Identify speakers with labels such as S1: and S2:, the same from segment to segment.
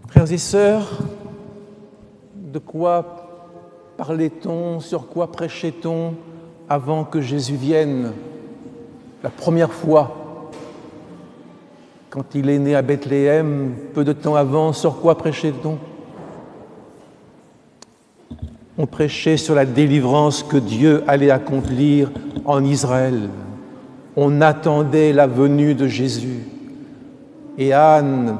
S1: Frères et sœurs, de quoi parlait-on, sur quoi prêchait-on avant que Jésus vienne la première fois? Quand il est né à Bethléem, peu de temps avant, sur quoi prêchait-on? On prêchait sur la délivrance que Dieu allait accomplir en Israël. On attendait la venue de Jésus. Et Anne,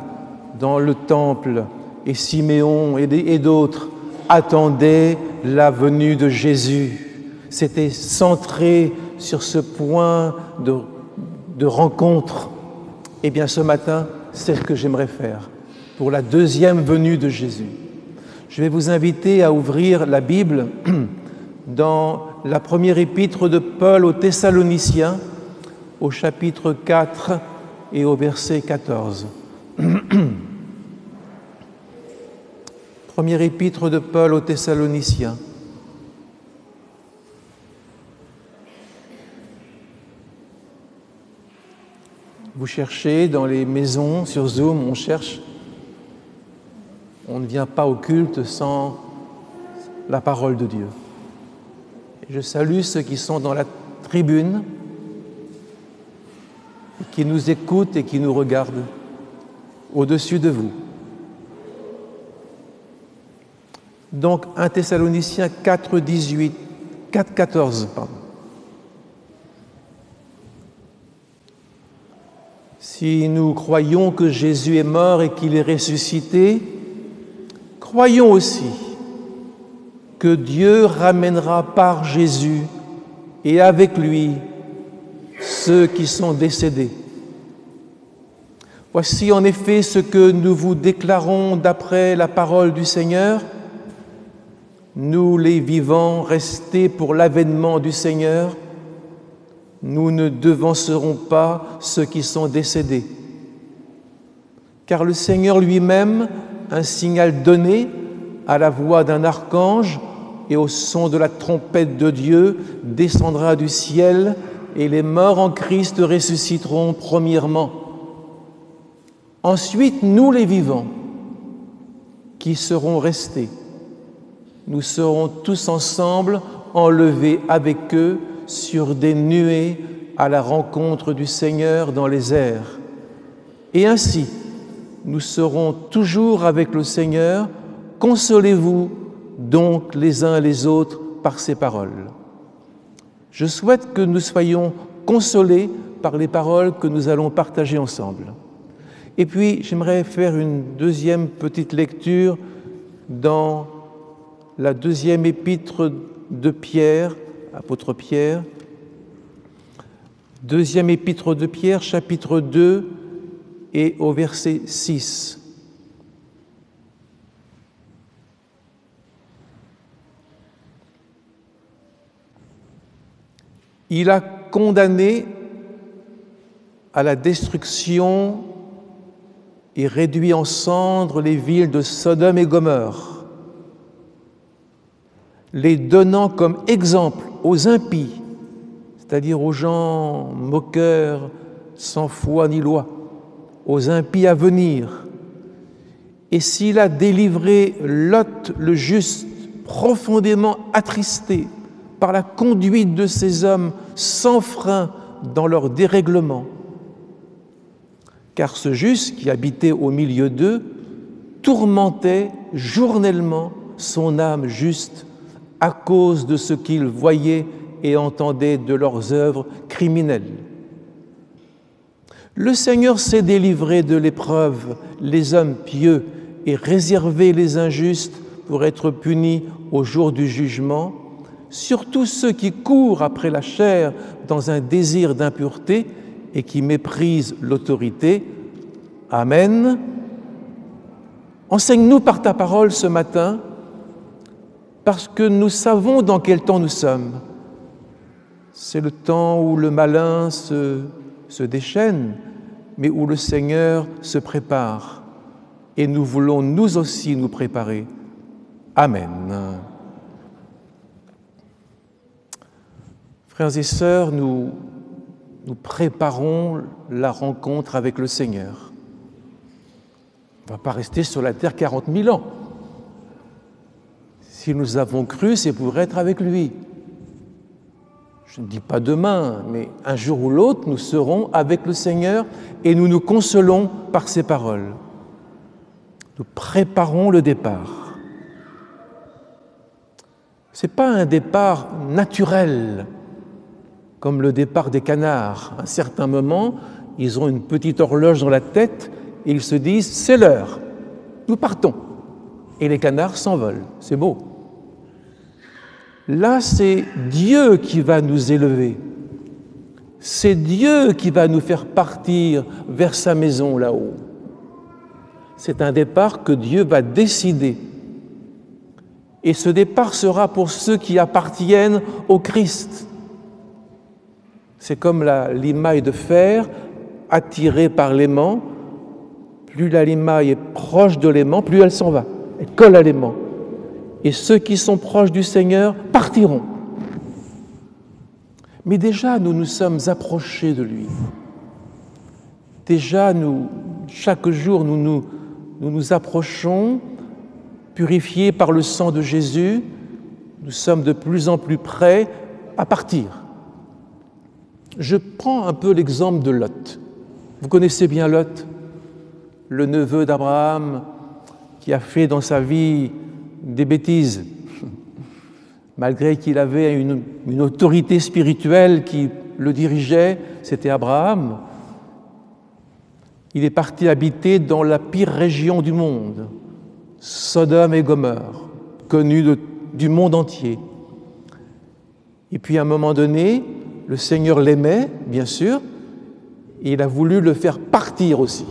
S1: dans le temple, et Siméon et d'autres attendaient la venue de Jésus. C'était centré sur ce point de rencontre. Eh bien, ce matin, c'est ce que j'aimerais faire pour la deuxième venue de Jésus. Je vais vous inviter à ouvrir la Bible dans la première épître de Paul aux Thessaloniciens, au chapitre 4 et au verset 14. Première épître de Paul aux Thessaloniciens. Vous cherchez dans les maisons, sur Zoom, on cherche. On ne vient pas au culte sans la parole de Dieu. Et je salue ceux qui sont dans la tribune, qui nous écoutent et qui nous regardent au-dessus de vous. Donc 1 Thessaloniciens 4, 14. Si nous croyons que Jésus est mort et qu'il est ressuscité, croyons aussi que Dieu ramènera par Jésus et avec lui ceux qui sont décédés. Voici en effet ce que nous vous déclarons d'après la parole du Seigneur. Nous, les vivants, restés pour l'avènement du Seigneur, nous ne devancerons pas ceux qui sont décédés. Car le Seigneur lui-même, un signal donné à la voix d'un archange et au son de la trompette de Dieu, descendra du ciel et les morts en Christ ressusciteront premièrement. Ensuite, nous les vivants, qui serons restés, nous serons tous ensemble enlevés avec eux sur des nuées à la rencontre du Seigneur dans les airs. Et ainsi, nous serons toujours avec le Seigneur. Consolez-vous donc les uns les autres par ces paroles. Je souhaite que nous soyons consolés par les paroles que nous allons partager ensemble. Et puis, j'aimerais faire une deuxième petite lecture dans la deuxième épître de Pierre, apôtre Pierre, deuxième épître de Pierre, chapitre 2 et au verset 6. Il a condamné à la destruction et réduit en cendres les villes de Sodome et Gomorrhe, les donnant comme exemple aux impies, c'est-à-dire aux gens moqueurs, sans foi ni loi, aux impies à venir. Et s'il a délivré Lot le juste, profondément attristé par la conduite de ces hommes sans frein dans leur dérèglement, car ce juste qui habitait au milieu d'eux tourmentait journellement son âme juste à cause de ce qu'il voyait et entendait de leurs œuvres criminelles. Le Seigneur sait délivrer de l'épreuve les hommes pieux et réserver les injustes pour être punis au jour du jugement, surtout ceux qui courent après la chair dans un désir d'impureté et qui méprisent l'autorité. Amen. Enseigne-nous par ta parole ce matin, parce que nous savons dans quel temps nous sommes. C'est le temps où le malin se déchaîne, mais où le Seigneur se prépare. Et nous voulons nous aussi nous préparer. Amen. Frères et sœurs, nous préparons la rencontre avec le Seigneur. ne va pas rester sur la terre 40 000 ans. Si nous avons cru, c'est pour être avec lui. Je ne dis pas demain, mais un jour ou l'autre, nous serons avec le Seigneur et nous nous consolons par ses paroles. Nous préparons le départ. Ce n'est pas un départ naturel, comme le départ des canards. À un certain moment, ils ont une petite horloge dans la tête et ils se disent « c'est l'heure, nous partons ». Et les canards s'envolent, c'est beau. Là, c'est Dieu qui va nous élever. C'est Dieu qui va nous faire partir vers sa maison là-haut. C'est un départ que Dieu va décider. Et ce départ sera pour ceux qui appartiennent au Christ. C'est comme limaille de fer attirée par l'aimant. Plus la limaille est proche de l'aimant, plus elle s'en va. Elle colle à l'aimant. Et ceux qui sont proches du Seigneur partiront. Mais déjà, nous nous sommes approchés de lui. Déjà, chaque jour, nous nous approchons, purifiés par le sang de Jésus. Nous sommes de plus en plus prêts à partir. Je prends un peu l'exemple de Lot. Vous connaissez bien Lot, le neveu d'Abraham, qui a fait dans sa vie des bêtises, malgré qu'il avait une autorité spirituelle qui le dirigeait, c'était Abraham. Il est parti habiter dans la pire région du monde, Sodome et Gomorrhe, connue du monde entier. Et puis à un moment donné, le Seigneur l'aimait, bien sûr, et il a voulu le faire partir aussi,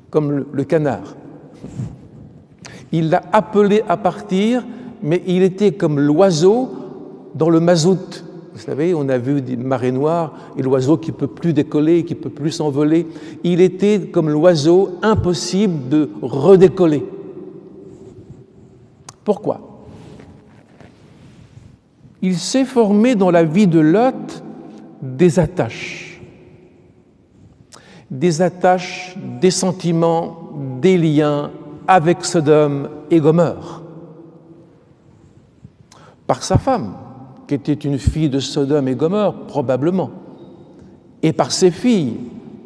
S1: comme le canard. Il l'a appelé à partir, mais il était comme l'oiseau dans le mazout. Vous savez, on a vu des marées noires et l'oiseau qui ne peut plus décoller, qui ne peut plus s'envoler. Il était comme l'oiseau, impossible de redécoller. Pourquoi ? Il s'est formé dans la vie de Lot des attaches, des sentiments, des liens avec Sodome et Gomorrhe, par sa femme, qui était une fille de Sodome et Gomorrhe, probablement, et par ses filles,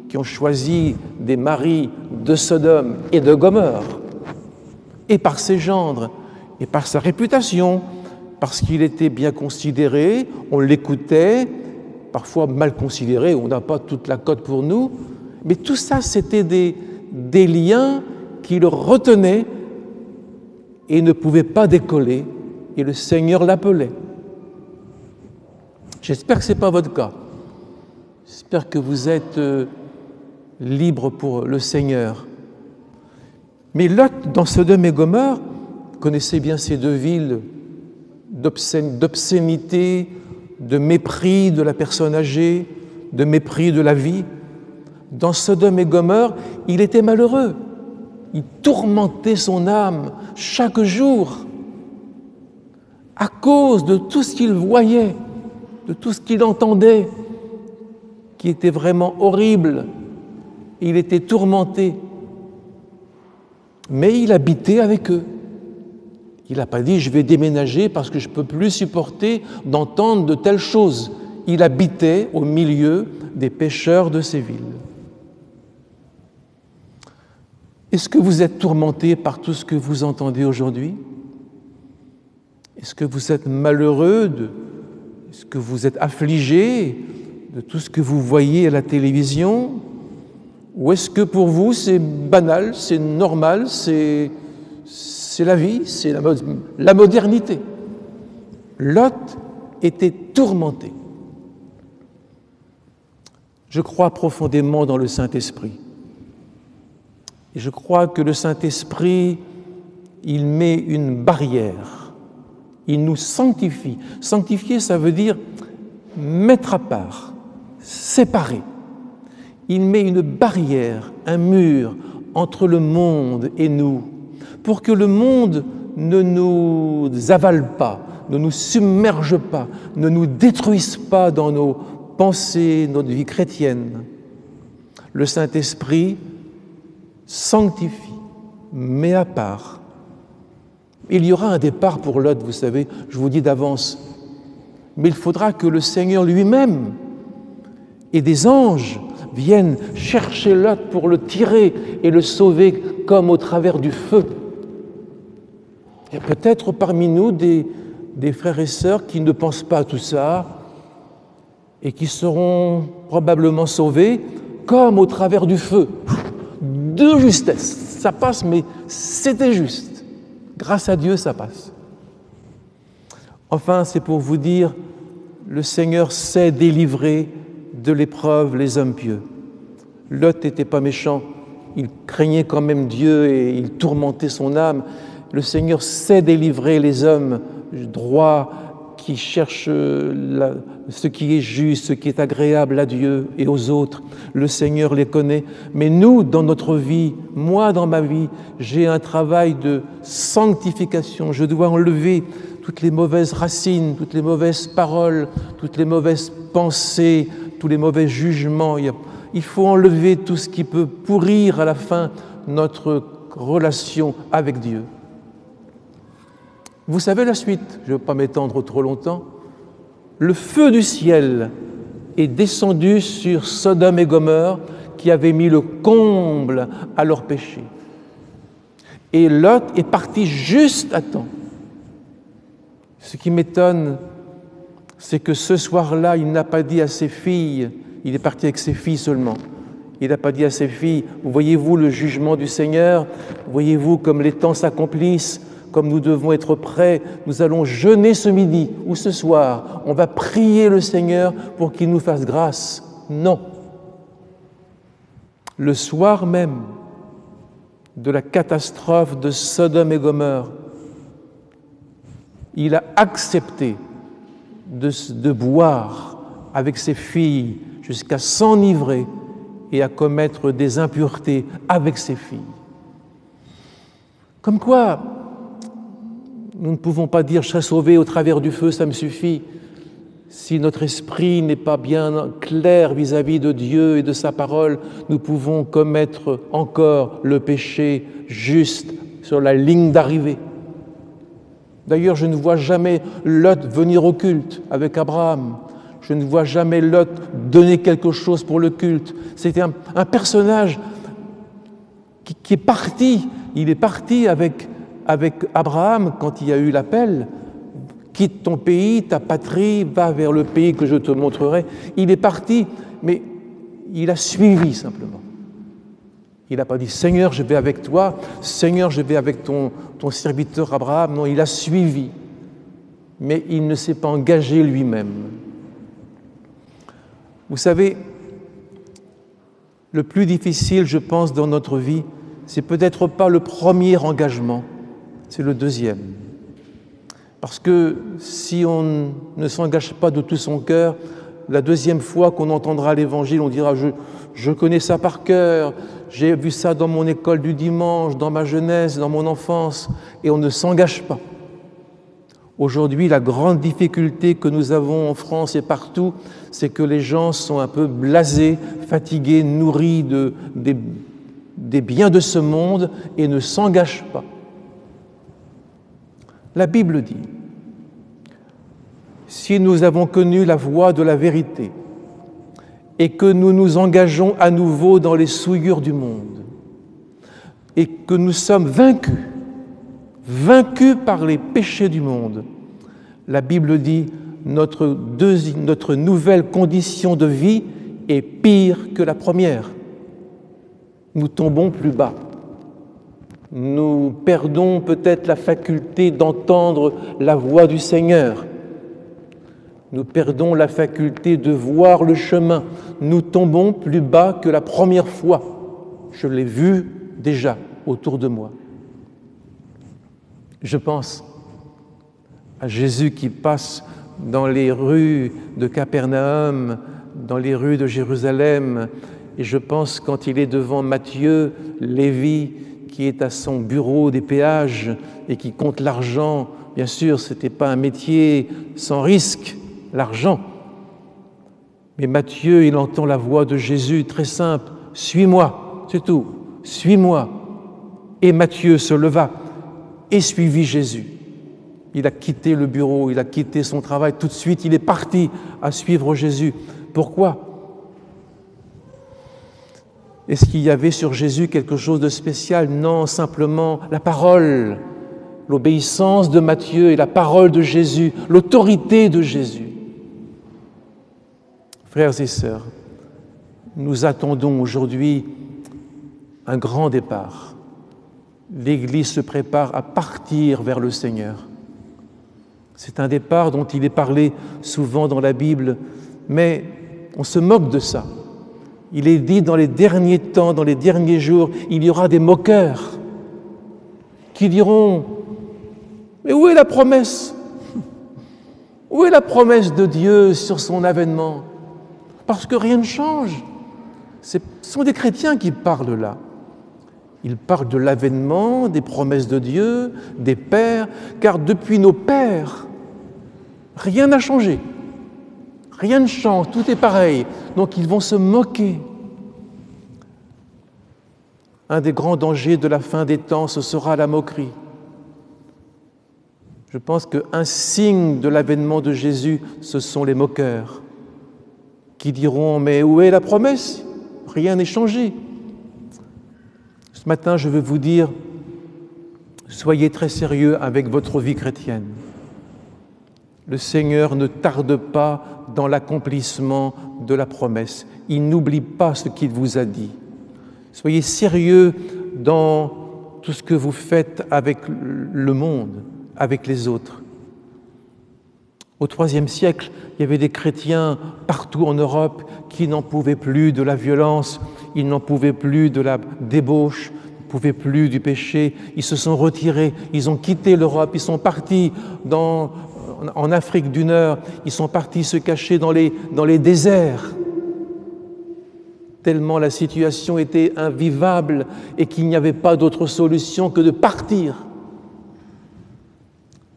S1: qui ont choisi des maris de Sodome et de Gomorrhe, et par ses gendres, et par sa réputation, parce qu'il était bien considéré, on l'écoutait, parfois mal considéré, on n'a pas toute la cote pour nous, mais tout ça, c'était des liens qui le retenaient et ne pouvaient pas décoller, et le Seigneur l'appelait. J'espère que ce n'est pas votre cas. J'espère que vous êtes libre pour le Seigneur. Mais Lot, dans Sodome et Gomorrhe, vous connaissez bien ces deux villes d'obscénité, de mépris de la personne âgée, de mépris de la vie. Dans Sodome et Gomorrhe, il était malheureux. Il tourmentait son âme chaque jour à cause de tout ce qu'il voyait, de tout ce qu'il entendait, qui était vraiment horrible. Il était tourmenté. Mais il habitait avec eux. Il n'a pas dit « je vais déménager parce que je ne peux plus supporter d'entendre de telles choses ». Il habitait au milieu des pécheurs de ces villes. Est-ce que vous êtes tourmenté par tout ce que vous entendez aujourd'hui ? Est-ce que vous êtes malheureux est-ce que vous êtes affligé de tout ce que vous voyez à la télévision ? Ou est-ce que pour vous c'est banal, c'est normal, c'est la vie, c'est la modernité ? Lot était tourmenté. Je crois profondément dans le Saint-Esprit. Et je crois que le Saint-Esprit, il met une barrière. Il nous sanctifie. Sanctifier, ça veut dire mettre à part, séparer. Il met une barrière, un mur entre le monde et nous, pour que le monde ne nous avale pas, ne nous submerge pas, ne nous détruise pas dans nos pensées, notre vie chrétienne. Le Saint-Esprit sanctifie. mais à part. Il y aura un départ pour Lot, vous savez, je vous dis d'avance. Mais il faudra que le Seigneur lui-même et des anges viennent chercher Lot pour le tirer et le sauver comme au travers du feu. Il y a peut-être parmi nous des frères et sœurs qui ne pensent pas à tout ça et qui seront probablement sauvés comme au travers du feu. De justesse. Ça passe, mais c'était juste. Grâce à Dieu, ça passe. Enfin, c'est pour vous dire, le Seigneur sait délivrer de l'épreuve les hommes pieux. Lot n'était pas méchant, il craignait quand même Dieu et il tourmentait son âme. Le Seigneur sait délivrer les hommes droits qui cherchent ce qui est juste, ce qui est agréable à Dieu et aux autres. Le Seigneur les connaît. Mais nous, dans notre vie, moi dans ma vie, j'ai un travail de sanctification. Je dois enlever toutes les mauvaises racines, toutes les mauvaises paroles, toutes les mauvaises pensées, tous les mauvais jugements. Il faut enlever tout ce qui peut pourrir à la fin notre relation avec Dieu. Vous savez la suite, je ne vais pas m'étendre trop longtemps. Le feu du ciel est descendu sur Sodome et Gomorrhe qui avaient mis le comble à leur péché. Et Lot est parti juste à temps. Ce qui m'étonne, c'est que ce soir-là, il n'a pas dit à ses filles, il est parti avec ses filles seulement, il n'a pas dit à ses filles, voyez-vous le jugement du Seigneur, voyez-vous comme les temps s'accomplissent, comme nous devons être prêts, nous allons jeûner ce midi ou ce soir, on va prier le Seigneur pour qu'il nous fasse grâce. Non. Le soir même de la catastrophe de Sodome et Gomorrhe, il a accepté de boire avec ses filles jusqu'à s'enivrer et à commettre des impuretés avec ses filles. Comme quoi, nous ne pouvons pas dire « je serai sauvé au travers du feu, ça me suffit ». Si notre esprit n'est pas bien clair vis-à-vis de Dieu et de sa parole, nous pouvons commettre encore le péché juste sur la ligne d'arrivée. D'ailleurs, je ne vois jamais Lot venir au culte avec Abraham. Je ne vois jamais Lot donner quelque chose pour le culte. C'était un personnage qui est parti. Il est parti avec Abraham quand il y a eu l'appel. Quitte ton pays, ta patrie, va vers le pays que je te montrerai. Il est parti, mais il a suivi simplement. Il n'a pas dit « Seigneur, je vais avec toi, Seigneur, je vais avec ton serviteur Abraham ». Non, il a suivi, mais il ne s'est pas engagé lui-même. Vous savez, le plus difficile, je pense, dans notre vie, c'est peut-être pas le premier engagement, c'est le deuxième. Parce que si on ne s'engage pas de tout son cœur, la deuxième fois qu'on entendra l'Évangile, on dira « je connais ça par cœur, j'ai vu ça dans mon école du dimanche, dans ma jeunesse, dans mon enfance », et on ne s'engage pas. Aujourd'hui, la grande difficulté que nous avons en France et partout, c'est que les gens sont un peu blasés, fatigués, nourris des biens de ce monde et ne s'engagent pas. La Bible dit, si nous avons connu la voie de la vérité et que nous nous engageons à nouveau dans les souillures du monde et que nous sommes vaincus par les péchés du monde, la Bible dit notre nouvelle condition de vie est pire que la première. Nous tombons plus bas. Nous perdons peut-être la faculté d'entendre la voix du Seigneur. Nous perdons la faculté de voir le chemin. Nous tombons plus bas que la première fois. Je l'ai vu déjà autour de moi. Je pense à Jésus qui passe dans les rues de Capernaum, dans les rues de Jérusalem, et je pense quand il est devant Matthieu, Lévi, qui est à son bureau des péages et qui compte l'argent. Bien sûr, ce n'était pas un métier sans risque, l'argent. Mais Matthieu, il entend la voix de Jésus très simple, « Suis-moi », c'est tout, « Suis-moi ». Et Matthieu se leva et suivit Jésus. Il a quitté le bureau, il a quitté son travail. Tout de suite, il est parti à suivre Jésus. Pourquoi ? Est-ce qu'il y avait sur Jésus quelque chose de spécial ? Non, simplement la parole, l'obéissance de Matthieu et la parole de Jésus, l'autorité de Jésus. Frères et sœurs, nous attendons aujourd'hui un grand départ. L'Église se prépare à partir vers le Seigneur. C'est un départ dont il est parlé souvent dans la Bible, mais on se moque de ça. Il est dit dans les derniers temps, dans les derniers jours, il y aura des moqueurs qui diront « Mais où est la promesse ? Où est la promesse de Dieu sur son avènement ?» Parce que rien ne change. Ce sont des chrétiens qui parlent là. Ils parlent de l'avènement, des promesses de Dieu, des pères, car depuis nos pères, rien n'a changé. Rien ne change, tout est pareil. Donc ils vont se moquer. Un des grands dangers de la fin des temps, ce sera la moquerie. Je pense qu'un signe de l'avènement de Jésus, ce sont les moqueurs, qui diront « Mais où est la promesse ? Rien n'est changé. » Ce matin, je veux vous dire, soyez très sérieux avec votre vie chrétienne. Le Seigneur ne tarde pas dans l'accomplissement de la promesse. Il n'oublie pas ce qu'il vous a dit. Soyez sérieux dans tout ce que vous faites avec le monde, avec les autres. Au IIIe siècle, il y avait des chrétiens partout en Europe qui n'en pouvaient plus de la violence, ils n'en pouvaient plus de la débauche, ils n'en pouvaient plus du péché. Ils se sont retirés, ils ont quitté l'Europe, ils sont partis en Afrique du Nord, ils sont partis se cacher dans les déserts, tellement la situation était invivable et qu'il n'y avait pas d'autre solution que de partir.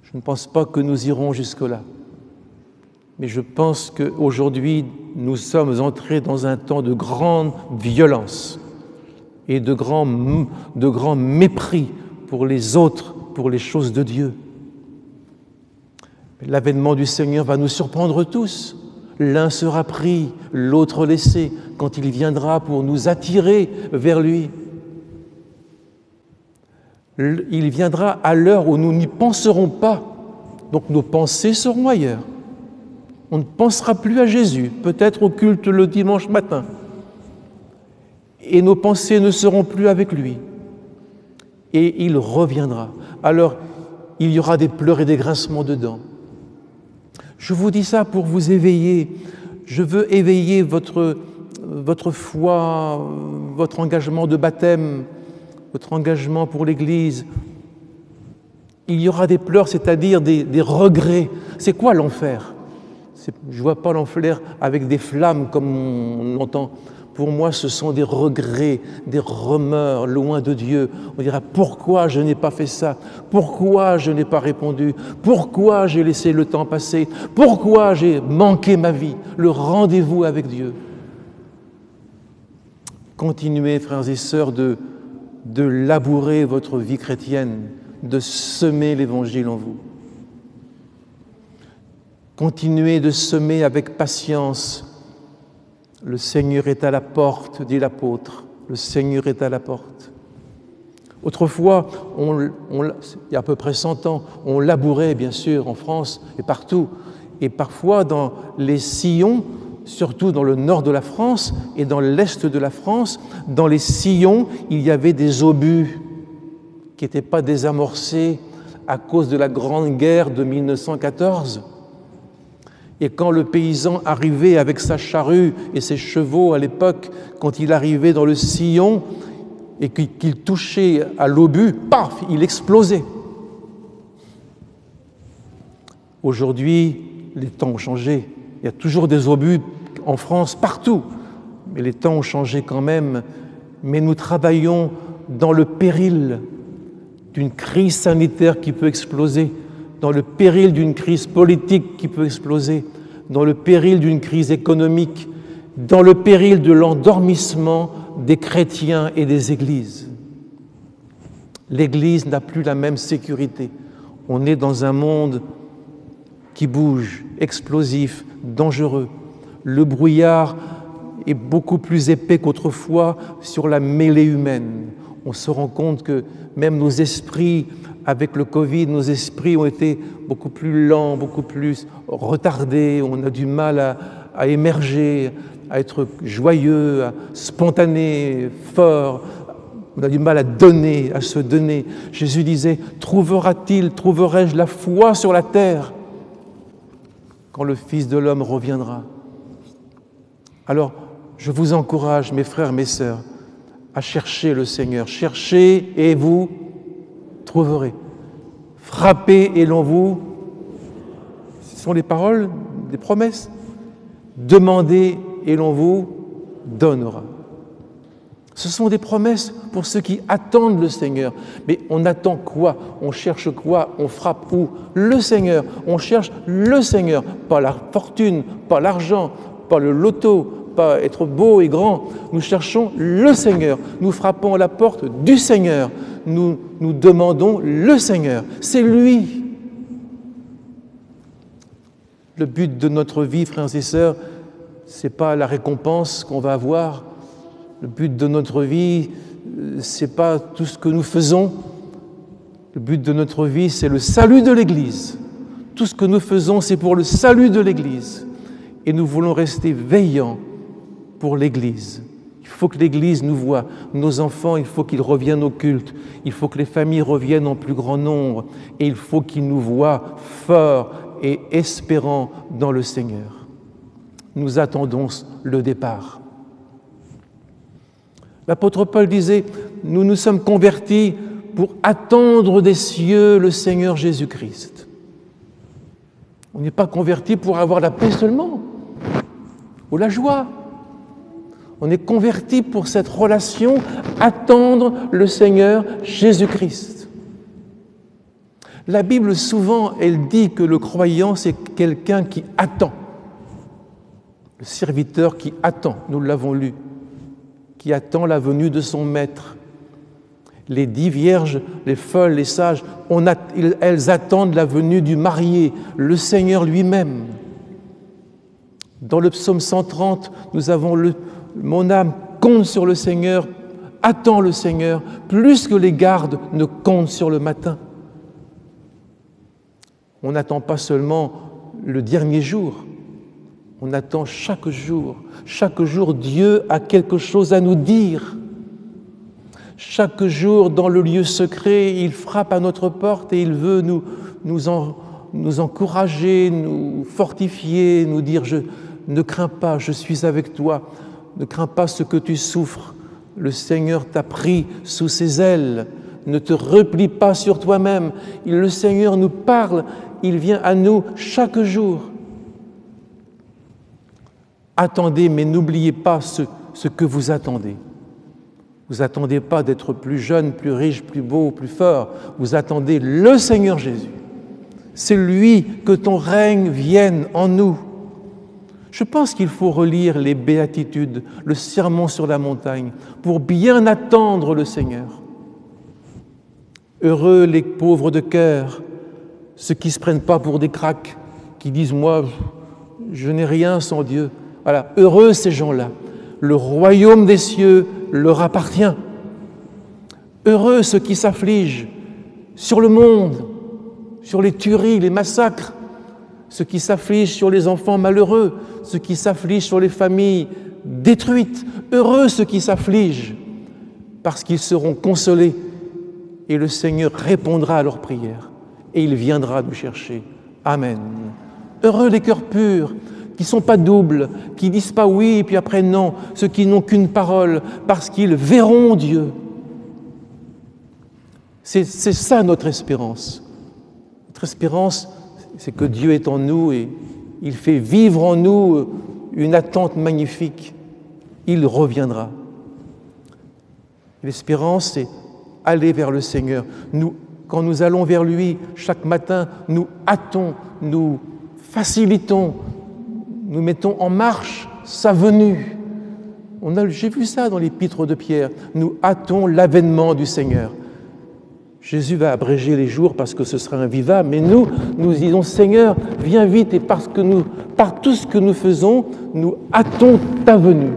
S1: Je ne pense pas que nous irons jusque-là. Mais je pense qu'aujourd'hui, nous sommes entrés dans un temps de grande violence et de grand mépris pour les autres, pour les choses de Dieu. L'avènement du Seigneur va nous surprendre tous. L'un sera pris, l'autre laissé, quand il viendra pour nous attirer vers lui. Il viendra à l'heure où nous n'y penserons pas, donc nos pensées seront ailleurs. On ne pensera plus à Jésus, peut-être au culte le dimanche matin. Et nos pensées ne seront plus avec lui. Et il reviendra. Alors, il y aura des pleurs et des grincements de dents. Je vous dis ça pour vous éveiller. Je veux éveiller votre foi, votre engagement de baptême, votre engagement pour l'Église. Il y aura des pleurs, c'est-à-dire des regrets. C'est quoi l'enfer ? Je ne vois pas l'enfer avec des flammes comme on entend. Pour moi, ce sont des regrets, des remords loin de Dieu. On dira, pourquoi je n'ai pas fait ça? Pourquoi je n'ai pas répondu? Pourquoi j'ai laissé le temps passer? Pourquoi j'ai manqué ma vie? Le rendez-vous avec Dieu. Continuez, frères et sœurs, de labourer votre vie chrétienne, de semer l'Évangile en vous. Continuez de semer avec patience. Le Seigneur est à la porte, dit l'apôtre. Le Seigneur est à la porte. Autrefois, il y a à peu près 100 ans, on labourait, bien sûr, en France et partout. Et parfois, dans les sillons, surtout dans le nord de la France et dans l'est de la France, dans les sillons, il y avait des obus qui n'étaient pas désamorcés à cause de la Grande Guerre de 1914. Et quand le paysan arrivait avec sa charrue et ses chevaux à l'époque, quand il arrivait dans le sillon et qu'il touchait à l'obus, paf, il explosait. Aujourd'hui, les temps ont changé. Il y a toujours des obus en France, partout. Mais les temps ont changé quand même. Mais nous travaillons dans le péril d'une crise sanitaire qui peut exploser, dans le péril d'une crise politique qui peut exploser, dans le péril d'une crise économique, dans le péril de l'endormissement des chrétiens et des églises. L'Église n'a plus la même sécurité. On est dans un monde qui bouge, explosif, dangereux. Le brouillard est beaucoup plus épais qu'autrefois sur la mêlée humaine. On se rend compte que même nos esprits, avec le Covid, nos esprits ont été beaucoup plus lents, beaucoup plus retardés. On a du mal à émerger, à être joyeux, spontané, fort. On a du mal à donner, à se donner. Jésus disait, trouverai-je la foi sur la terre quand le Fils de l'homme reviendra? Alors, je vous encourage, mes frères, mes sœurs, à chercher le Seigneur. Cherchez et vous trouverez. Frappez et l'on vous... Ce sont les paroles, des promesses. Demandez et l'on vous donnera. Ce sont des promesses pour ceux qui attendent le Seigneur. Mais on attend quoi? On cherche quoi? On frappe où? Le Seigneur. On cherche le Seigneur. Pas la fortune, pas l'argent, pas le loto, pas être beau et grand. Nous cherchons le Seigneur. Nous frappons à la porte du Seigneur. Nous demandons le Seigneur. C'est lui. Le but de notre vie, frères et sœurs, ce n'est pas la récompense qu'on va avoir. Le but de notre vie, ce n'est pas tout ce que nous faisons. Le but de notre vie, c'est le salut de l'Église. Tout ce que nous faisons, c'est pour le salut de l'Église. Et nous voulons rester veillants pour l'Église. Il faut que l'Église nous voie. Nos enfants, il faut qu'ils reviennent au culte. Il faut que les familles reviennent en plus grand nombre. Et il faut qu'ils nous voient forts et espérants dans le Seigneur. Nous attendons le départ. L'apôtre Paul disait, nous nous sommes convertis pour attendre des cieux le Seigneur Jésus-Christ. On n'est pas convertis pour avoir la paix seulement, ou la joie. On est convertis pour cette relation, attendre le Seigneur Jésus-Christ. La Bible, souvent, elle dit que le croyant, c'est quelqu'un qui attend. Le serviteur qui attend, nous l'avons lu, qui attend la venue de son maître. Les 10 vierges, les folles, les sages, elles attendent la venue du marié, le Seigneur lui-même. Dans le psaume 130, nous avons mon âme compte sur le Seigneur, attend le Seigneur, plus que les gardes ne comptent sur le matin. On n'attend pas seulement le dernier jour, on attend chaque jour. Chaque jour, Dieu a quelque chose à nous dire. Chaque jour, dans le lieu secret, il frappe à notre porte et il veut nous encourager, nous fortifier, nous dire « Ne crains pas, je suis avec toi. Ne crains pas ce que tu souffres. Le Seigneur t'a pris sous ses ailes. Ne te replie pas sur toi-même. » Le Seigneur nous parle, il vient à nous chaque jour. Attendez, mais n'oubliez pas ce que vous attendez. Vous n'attendez pas d'être plus jeune, plus riche, plus beau, plus fort. Vous attendez le Seigneur Jésus. C'est lui, que ton règne vienne en nous. Je pense qu'il faut relire les béatitudes, le sermon sur la montagne, pour bien attendre le Seigneur. Heureux les pauvres de cœur, ceux qui ne se prennent pas pour des craques, qui disent « moi, je n'ai rien sans Dieu ». Voilà, heureux ces gens-là. Le royaume des cieux leur appartient. Heureux ceux qui s'affligent sur le monde, sur les tueries, les massacres, ceux qui s'affligent sur les enfants malheureux, ceux qui s'affligent sur les familles détruites. Heureux ceux qui s'affligent, parce qu'ils seront consolés et le Seigneur répondra à leurs prières et il viendra nous chercher. Amen. Heureux les cœurs purs, qui ne sont pas doubles, qui ne disent pas oui et puis après non, ceux qui n'ont qu'une parole, parce qu'ils verront Dieu. C'est ça notre espérance. Notre espérance, c'est que Dieu est en nous et il fait vivre en nous une attente magnifique. Il reviendra. L'espérance, c'est aller vers le Seigneur. Quand nous allons vers lui chaque matin, nous hâtons, nous facilitons, nous mettons en marche sa venue. J'ai vu ça dans l'épître de Pierre. Nous hâtons l'avènement du Seigneur. Jésus va abréger les jours parce que ce sera invivable, mais nous disons, Seigneur, viens vite, et parce que par tout ce que nous faisons, nous hâtons ta venue.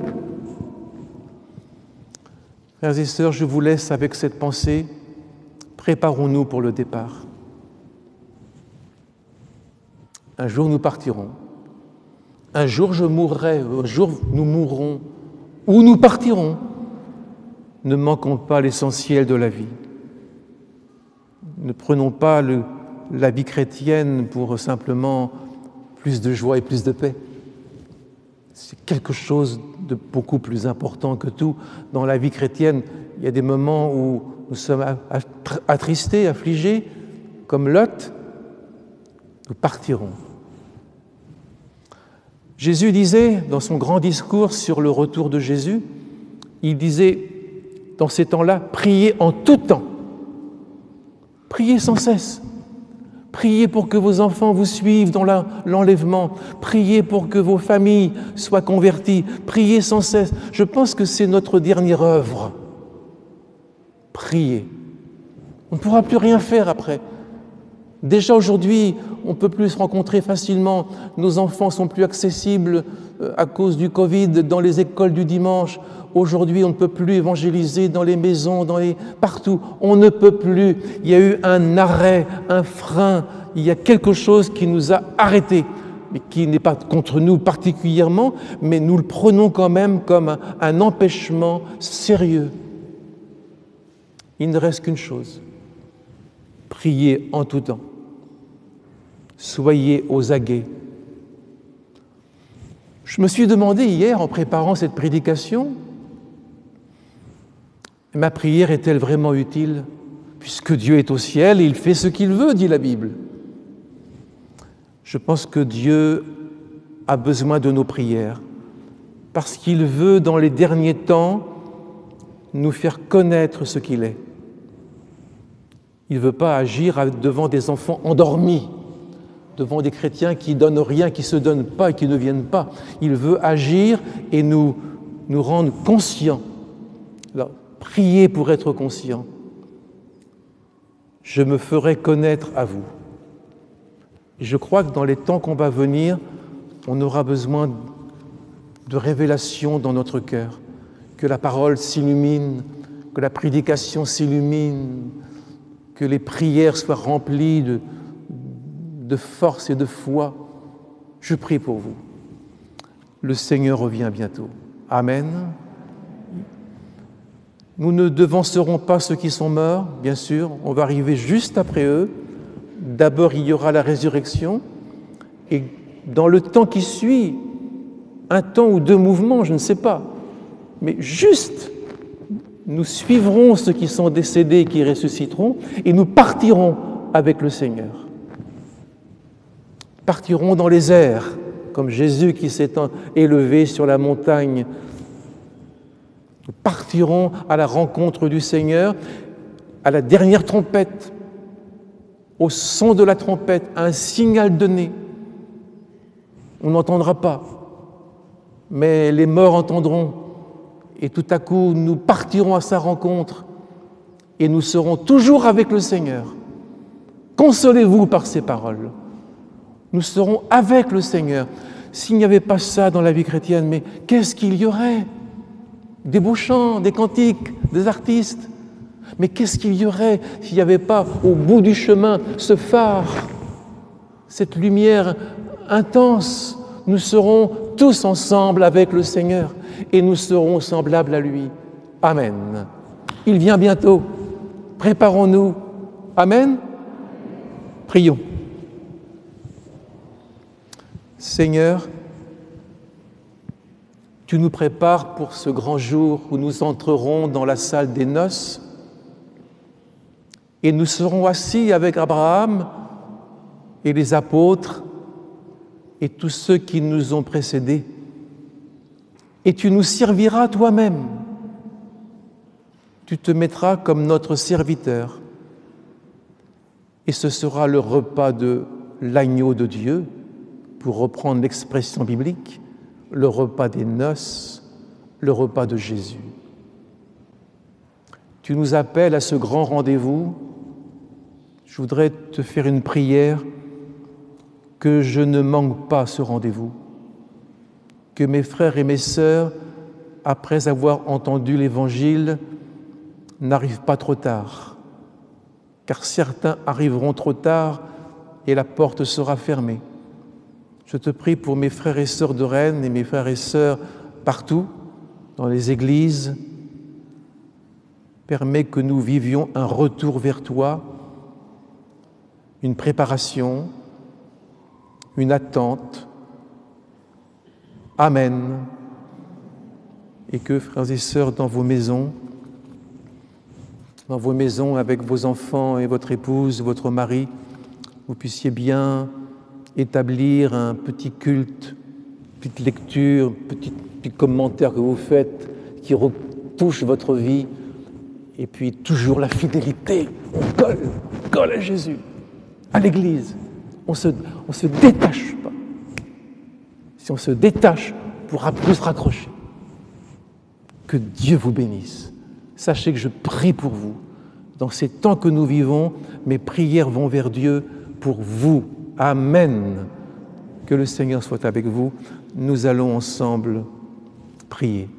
S1: Frères et sœurs, je vous laisse avec cette pensée. Préparons-nous pour le départ. Un jour nous partirons. Un jour je mourrai, un jour nous mourrons, ou nous partirons. Ne manquons pas l'essentiel de la vie. Ne prenons pas la vie chrétienne pour simplement plus de joie et plus de paix. C'est quelque chose de beaucoup plus important que tout. Dans la vie chrétienne, il y a des moments où nous sommes attristés, affligés, comme Lot. Nous partirons. Jésus disait, dans son grand discours sur le retour de Jésus, il disait, dans ces temps-là, priez en tout temps. Priez sans cesse. Priez pour que vos enfants vous suivent dans l'enlèvement. Priez pour que vos familles soient converties. Priez sans cesse. Je pense que c'est notre dernière œuvre. Priez. On ne pourra plus rien faire après. Déjà aujourd'hui, on ne peut plus se rencontrer facilement. Nos enfants sont plus accessibles à cause du Covid dans les écoles du dimanche. Aujourd'hui, on ne peut plus évangéliser dans les maisons, partout. On ne peut plus. Il y a eu un arrêt, un frein. Il y a quelque chose qui nous a arrêtés, mais qui n'est pas contre nous particulièrement, mais nous le prenons quand même comme un empêchement sérieux. Il ne reste qu'une chose. Priez en tout temps. Soyez aux aguets. Je me suis demandé hier, en préparant cette prédication, ma prière est-elle vraiment utile? Puisque Dieu est au ciel et il fait ce qu'il veut, dit la Bible. Je pense que Dieu a besoin de nos prières, parce qu'il veut, dans les derniers temps, nous faire connaître ce qu'il est. Il ne veut pas agir devant des enfants endormis, devant des chrétiens qui ne donnent rien, qui ne se donnent pas et qui ne viennent pas. Il veut agir et nous rendre conscients. Alors, priez pour être conscients. Je me ferai connaître à vous. Et je crois que dans les temps qu'on va venir, on aura besoin de révélation dans notre cœur, que la parole s'illumine, que la prédication s'illumine, que les prières soient remplies de force et de foi. Je prie pour vous. Le Seigneur revient bientôt. Amen. Nous ne devancerons pas ceux qui sont morts, bien sûr, on va arriver juste après eux. D'abord, il y aura la résurrection, et dans le temps qui suit, un temps ou deux mouvements, je ne sais pas, mais juste, nous suivrons ceux qui sont décédés et qui ressusciteront, et nous partirons avec le Seigneur. Partirons dans les airs, comme Jésus qui s'est élevé sur la montagne. Nous partirons à la rencontre du Seigneur, à la dernière trompette, au son de la trompette, à un signal donné. On n'entendra pas, mais les morts entendront. Et tout à coup, nous partirons à sa rencontre et nous serons toujours avec le Seigneur. Consolez-vous par ces paroles. Nous serons avec le Seigneur. S'il n'y avait pas ça dans la vie chrétienne, mais qu'est-ce qu'il y aurait? Des beaux chants, des cantiques, des artistes. Mais qu'est-ce qu'il y aurait s'il n'y avait pas au bout du chemin ce phare, cette lumière intense? Nous serons tous ensemble avec le Seigneur et nous serons semblables à lui. Amen. Il vient bientôt. Préparons-nous. Amen. Prions. Seigneur, tu nous prépares pour ce grand jour où nous entrerons dans la salle des noces et nous serons assis avec Abraham et les apôtres et tous ceux qui nous ont précédés. Et tu nous serviras toi-même. Tu te mettras comme notre serviteur. Et ce sera le repas de l'agneau de Dieu, pour reprendre l'expression biblique, le repas des noces, le repas de Jésus. Tu nous appelles à ce grand rendez-vous Je voudrais te faire une prière que je ne manque pas ce rendez-vous, que mes frères et mes sœurs, après avoir entendu l'Évangile, n'arrivent pas trop tard, car certains arriveront trop tard et la porte sera fermée. Je te prie pour mes frères et sœurs de Rennes et mes frères et sœurs partout, dans les églises. Permets que nous vivions un retour vers toi, une préparation, une attente. Amen. Et que, frères et sœurs, dans vos maisons avec vos enfants et votre épouse, votre mari, vous puissiez bien établir un petit culte, petite lecture, petit commentaire que vous faites qui retouche votre vie, et puis toujours la fidélité. On colle à Jésus, à l'Église. On se détache pas. Si on se détache, on pourra plus se raccrocher. Que Dieu vous bénisse. Sachez que je prie pour vous. Dans ces temps que nous vivons, mes prières vont vers Dieu pour vous. Amen. Que le Seigneur soit avec vous. Nous allons ensemble prier.